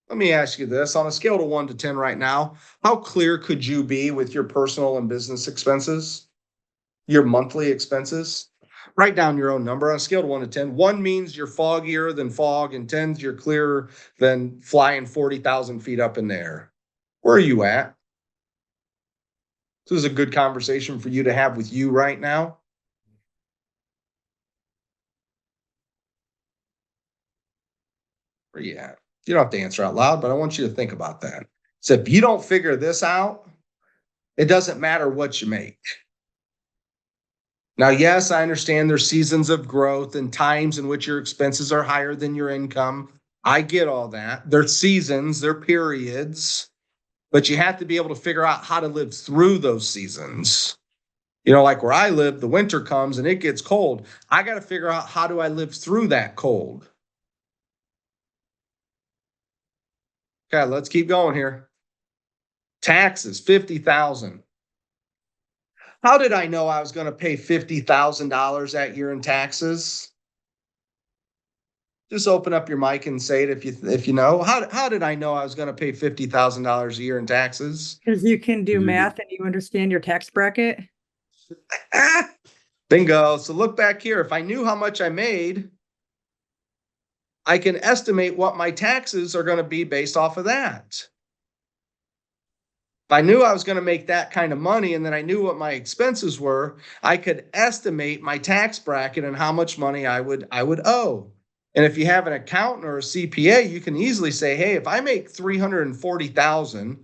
Speaker 1: Let me ask you this, on a scale of 1 to 10 right now, how clear could you be with your personal and business expenses? Your monthly expenses? Write down your own number on a scale of 1 to 10. 1 means you're foggier than fog, and 10 you're clearer than flying 40,000 feet up in the air. Where are you at? This is a good conversation for you to have with you right now. Where are you at? You don't have to answer out loud, but I want you to think about that. So if you don't figure this out, it doesn't matter what you make. Now, yes, I understand there's seasons of growth and times in which your expenses are higher than your income. I get all that. There's seasons, there are periods, but you have to be able to figure out how to live through those seasons. You know, like where I live, the winter comes and it gets cold. I got to figure out how do I live through that cold. Okay, let's keep going here. Taxes, $50,000. How did I know I was going to pay $50,000 that year in taxes? Just open up your mic and say it if you know. How did I know I was going to pay $50,000 a year in taxes?
Speaker 9: Because you can do math and you understand your tax bracket.
Speaker 1: Bingo. So look back here. If I knew how much I made, I can estimate what my taxes are going to be based off of that. If I knew I was going to make that kind of money and then I knew what my expenses were, I could estimate my tax bracket and how much money I would owe. And if you have an accountant or a CPA, you can easily say, hey, if I make $340,000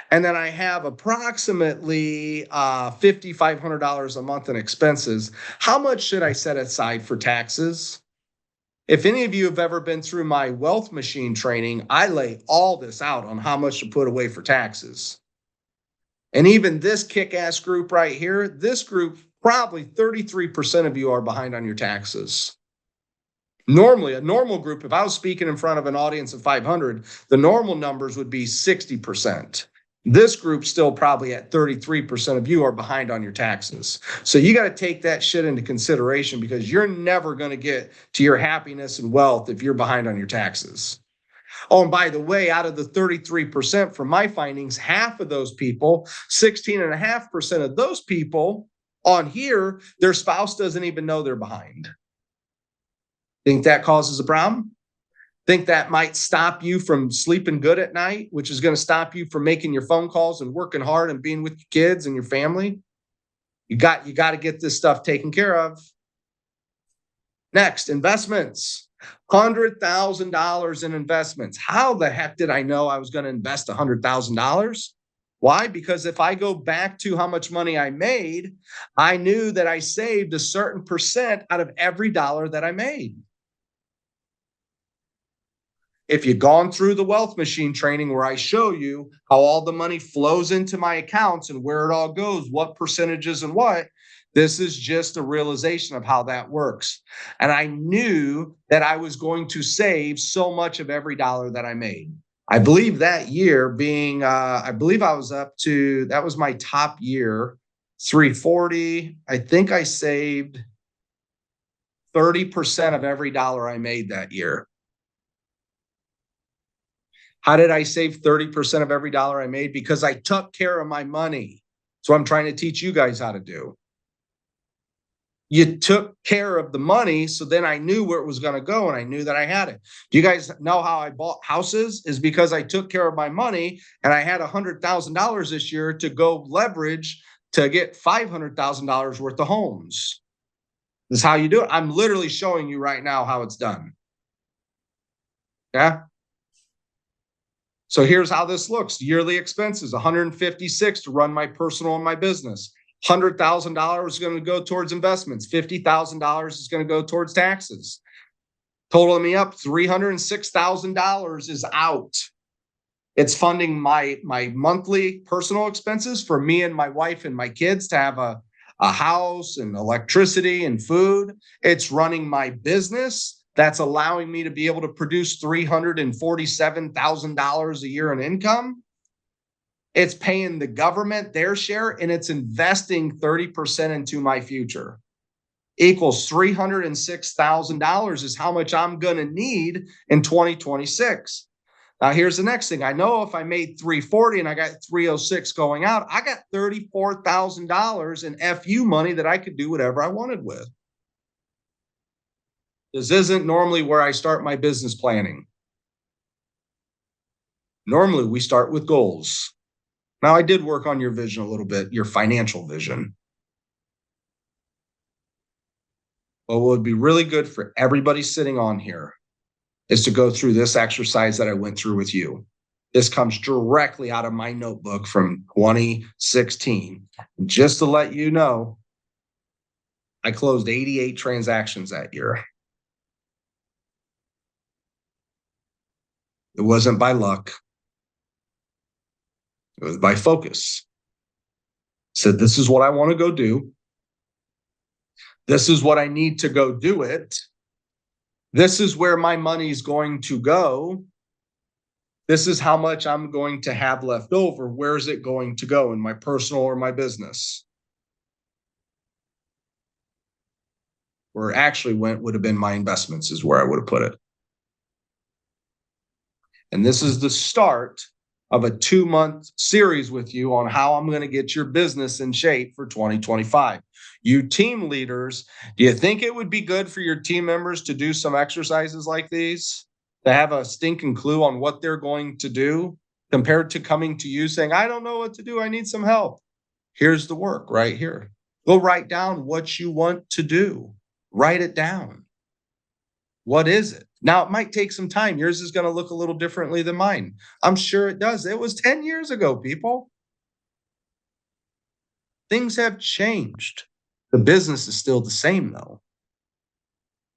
Speaker 1: and then I have approximately $5,500 a month in expenses, how much should I set aside for taxes? If any of you have ever been through my wealth machine training, I lay all this out on how much to put away for taxes. And even this kick-ass group right here, this group, probably 33% of you are behind on your taxes. Normally, a normal group, if I was speaking in front of an audience of 500, the normal numbers would be 60%. This group still probably at 33% of you are behind on your taxes. So you got to take that shit into consideration because you're never going to get to your happiness and wealth if you're behind on your taxes. Oh, and by the way, out of the 33% from my findings, half of those people, 16.5% of those people on here, their spouse doesn't even know they're behind. Think that causes a problem? Think that might stop you from sleeping good at night, which is going to stop you from making your phone calls and working hard and being with your kids and your family? You got to get this stuff taken care of. Next, investments. $100,000 in investments. How the heck did I know I was going to invest $100,000? Why? Because if I go back to how much money I made, I knew that I saved a certain percent out of every dollar that I made. If you've gone through the wealth machine training where I show you how all the money flows into my accounts and where it all goes, what percentages and what, this is just a realization of how that works. And I knew that I was going to save so much of every dollar that I made. I believe that year being, I believe I was up to, that was my top year, 340. I think I saved 30% of every dollar I made that year. How did I save 30% of every dollar I made? Because I took care of my money. So I'm trying to teach you guys how to do. You took care of the money, so then I knew where it was going to go, and I knew that I had it. Do you guys know how I bought houses? Is because I took care of my money, and I had $100,000 this year to go leverage to get $500,000 worth of homes. This is how you do it. I'm literally showing you right now how it's done. Yeah. So here's how this looks. Yearly expenses, $156 to run my personal and my business. $100,000 is going to go towards investments. $50,000 is going to go towards taxes. Totaling me up, $306,000 is out. It's funding my monthly personal expenses for me and my wife and my kids to have a house and electricity and food. It's running my business. That's allowing me to be able to produce $347,000 a year in income. It's paying the government their share, and it's investing 30% into my future. Equals $306,000 is how much I'm going to need in 2026. Now, here's the next thing. I know if I made 340 and I got 306 going out, I got $34,000 in FU money that I could do whatever I wanted with. This isn't normally where I start my business planning. Normally, we start with goals. Now, I did work on your vision a little bit, your financial vision. But what would be really good for everybody sitting on here is to go through this exercise that I went through with you. This comes directly out of my notebook from 2016. Just to let you know, I closed 88 transactions that year. It wasn't by luck. It was by focus. Said, this is what I want to go do. This is what I need to go do it. This is where my money is going to go. This is how much I'm going to have left over. Where is it going to go in my personal or my business? Where it actually went would have been my investments is where I would have put it. And this is the start of a 2-month series with you on how I'm going to get your business in shape for 2025. You team leaders, do you think it would be good for your team members to do some exercises like these? To have a stinking clue on what they're going to do? compared to coming to you saying, I don't know what to do. I need some help. Here's the work right here. Go write down what you want to do. Write it down. What is it? Now, it might take some time. Yours is going to look a little differently than mine. I'm sure it does. It was 10 years ago, people. Things have changed. The business is still the same, though.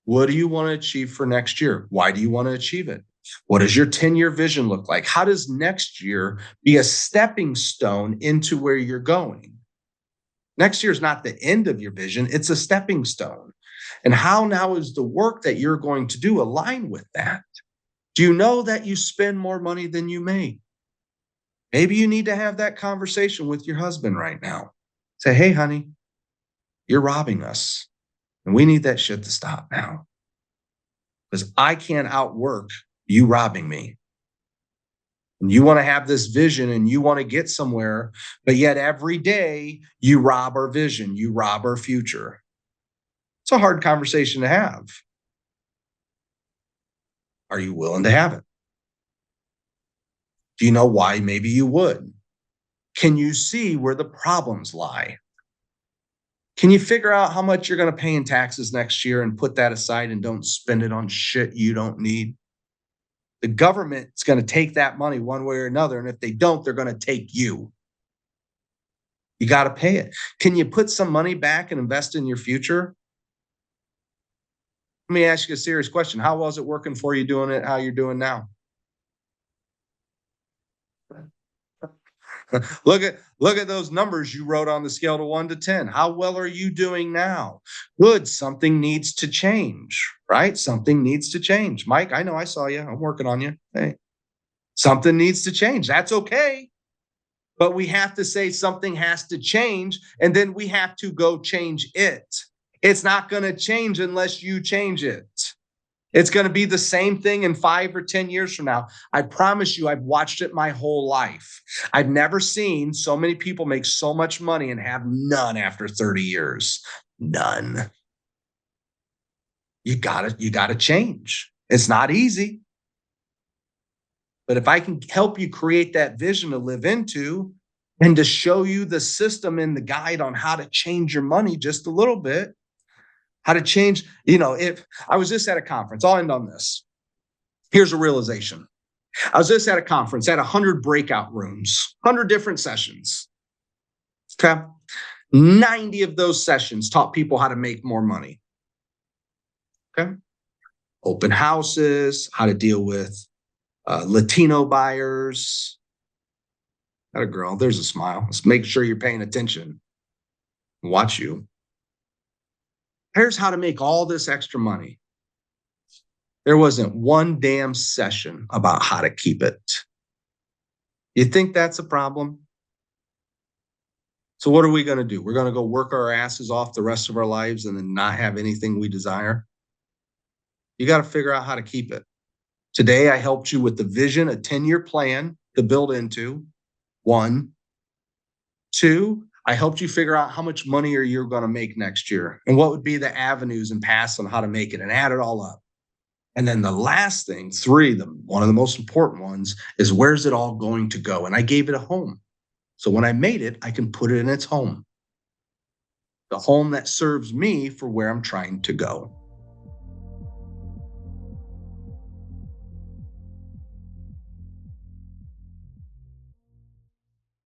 Speaker 1: What do you want to achieve for next year? Why do you want to achieve it? What does your 10-year vision look like? How does next year be a stepping stone into where you're going? Next year is not the end of your vision. It's a stepping stone. And how now is the work that you're going to do align with that? Do you know that you spend more money than you make? Maybe you need to have that conversation with your husband right now. Say, hey, honey, you're robbing us. And we need that shit to stop now. Because I can't outwork you robbing me. And you want to have this vision and you want to get somewhere, but yet every day you rob our vision, you rob our future. It's a hard conversation to have. Are you willing to have it? Do you know why maybe you would? Can you see where the problems lie? Can you figure out how much you're going to pay in taxes next year and put that aside and don't spend it on shit you don't need? The government's going to take that money one way or another. And if they don't, they're going to take you. You got to pay it. Can you put some money back and invest in your future? Let me ask you a serious question. How was it working for you doing it how you're doing now? Look at those numbers you wrote on the scale to 1 to 10. How well are you doing now? Good. Something needs to change, right? Something needs to change. Mike, I know I saw you. I'm working on you. Hey, something needs to change. That's okay. But we have to say something has to change, and then we have to go change it. It's not going to change unless you change it. It's going to be the same thing in 5 or 10 years from now. I promise you, I've watched it my whole life. I've never seen so many people make so much money and have none after 30 years. None. You gotta change. It's not easy. But if I can help you create that vision to live into and to show you the system and the guide on how to change your money just a little bit, how to change, if I was just at a conference, I'll end on this. Here's a realization. I was just at a conference, at 100 breakout rooms, 100 different sessions. Okay. 90 of those sessions taught people how to make more money. Okay. Open houses, how to deal with Latino buyers. That a girl, there's a smile. Let's make sure you're paying attention. Watch you. Here's how to make all this extra money. There wasn't one damn session about how to keep it. You think that's a problem? So what are we going to do? We're going to go work our asses off the rest of our lives and then not have anything we desire? You got to figure out how to keep it. Today, I helped you with the vision, a 10-year plan to build into. 1. 2, I helped you figure out how much money are you going to make next year and what would be the avenues and paths on how to make it and add it all up. And then the last thing, 3, one of the most important ones is where's it all going to go? And I gave it a home. So when I made it, I can put it in its home. The home that serves me for where I'm trying to go.